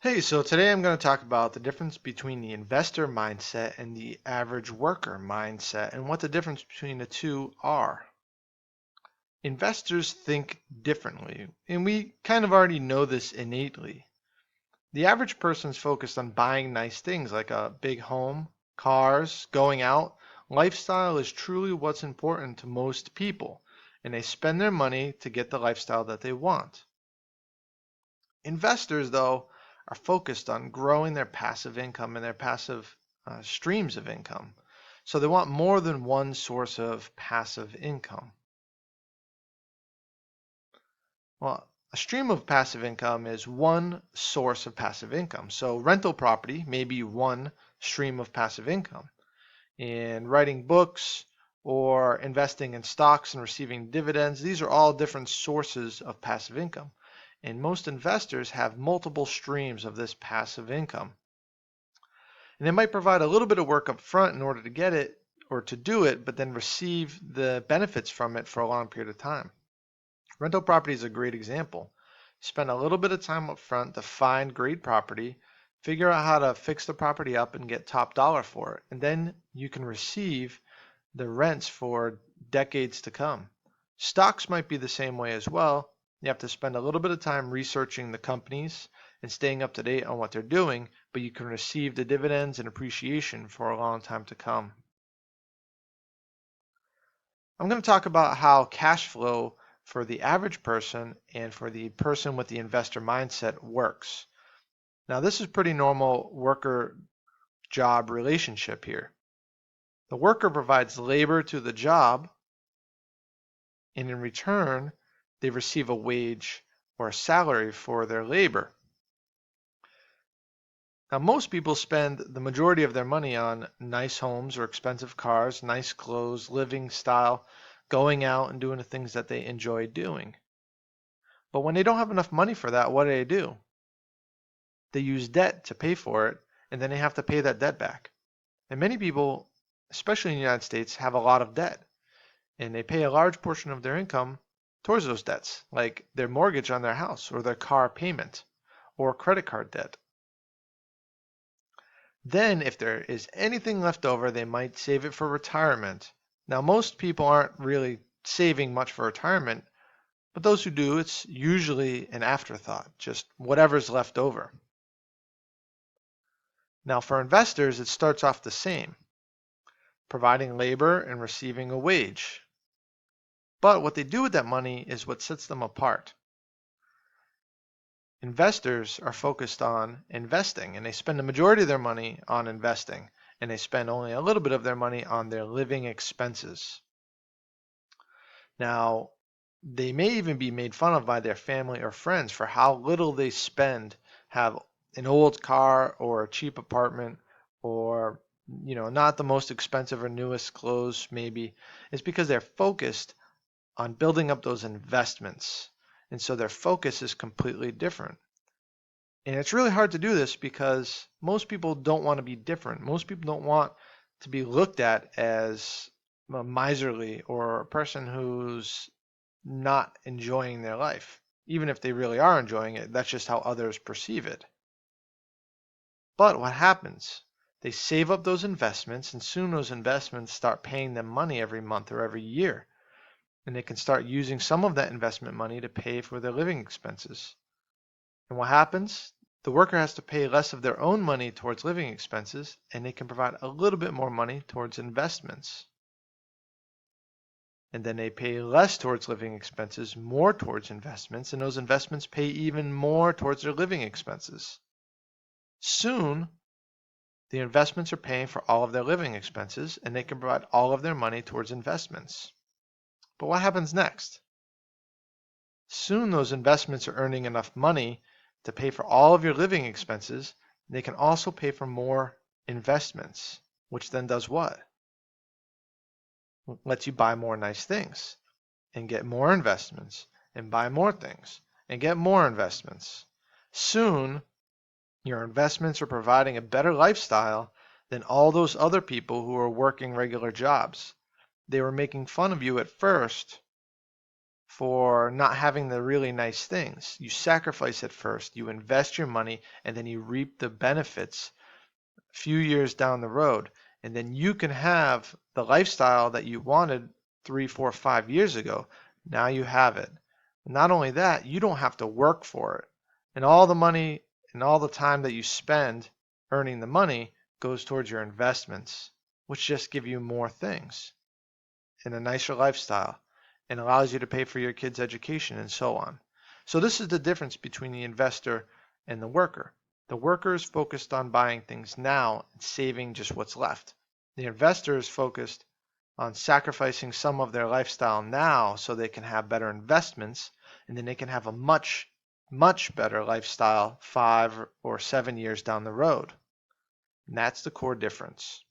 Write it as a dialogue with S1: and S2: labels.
S1: Hey, so today I'm going to talk about the difference between the investor mindset and the average worker mindset and what the difference between the two are. Investors think differently, and we kind of already know this innately. The average person's focused on buying nice things like a big home, cars, going out. Lifestyle is truly what's important to most people, and they spend their money to get the lifestyle that they want. Investors, though, are focused on growing their passive income and their passive streams of income. So they want more than one source of passive income. Well, a stream of passive income is one source of passive income. So rental property may be one stream of passive income. And writing books or investing in stocks and receiving dividends, these are all different sources of passive income. And most investors have multiple streams of this passive income. And they might provide a little bit of work up front in order to get it or to do it, but then receive the benefits from it for a long period of time. Rental property is a great example. Spend a little bit of time up front to find great property, figure out how to fix the property up and get top dollar for it. And then you can receive the rents for decades to come. Stocks might be the same way as well. You have to spend a little bit of time researching the companies and staying up to date on what they're doing, but you can receive the dividends and appreciation for a long time to come. I'm going to talk about how cash flow for the average person and for the person with the investor mindset works. Now, this is pretty normal worker job relationship here. The worker provides labor to the job, and in return, they receive a wage or a salary for their labor. Now, most people spend the majority of their money on nice homes or expensive cars, nice clothes, living style, going out and doing the things that they enjoy doing. But when they don't have enough money for that, what do? They use debt to pay for it, and then they have to pay that debt back. And many people, especially in the United States, have a lot of debt, and they pay a large portion of their income towards those debts, like their mortgage on their house or their car payment or credit card debt. Then, if there is anything left over, they might save it for retirement. Now, most people aren't really saving much for retirement, but those who do, it's usually an afterthought, just whatever's left over. Now, for investors, it starts off the same, providing labor and receiving a wage. But what they do with that money is what sets them apart. Investors are focused on investing, and they spend the majority of their money on investing, and they spend only a little bit of their money on their living expenses. Now, they may even be made fun of by their family or friends for how little they spend, have an old car or a cheap apartment or not the most expensive or newest clothes maybe. It's because they're focused on building up those investments. And so their focus is completely different. And it's really hard to do this because most people don't want to be different. Most people don't want to be looked at as a miserly or a person who's not enjoying their life. Even if they really are enjoying it, that's just how others perceive it. But what happens? They save up those investments, and soon those investments start paying them money every month or every year. And they can start using some of that investment money to pay for their living expenses. And what happens? The worker has to pay less of their own money towards living expenses, and they can provide a little bit more money towards investments. And then they pay less towards living expenses, more towards investments, and those investments pay even more towards their living expenses. Soon, the investments are paying for all of their living expenses, and they can provide all of their money towards investments. But what happens next? Soon those investments are earning enough money to pay for all of your living expenses. They can also pay for more investments, which then does what? Lets you buy more nice things and get more investments and buy more things and get more investments. Soon, your investments are providing a better lifestyle than all those other people who are working regular jobs. They were making fun of you at first, for not having the really nice things. You sacrifice at first, you invest your money, and then you reap the benefits a few years down the road. And then you can have the lifestyle that you wanted 3, 4, 5 years ago. Now you have it. Not only that, you don't have to work for it. And all the money and all the time that you spend earning the money goes towards your investments, which just give you more things and a nicer lifestyle and allows you to pay for your kids' education and so on. So this is the difference between the investor and the worker. The worker is focused on buying things now and saving just what's left. The investor is focused on sacrificing some of their lifestyle now so they can have better investments, and then they can have a much, much better lifestyle 5 or 7 years down the road. And that's the core difference.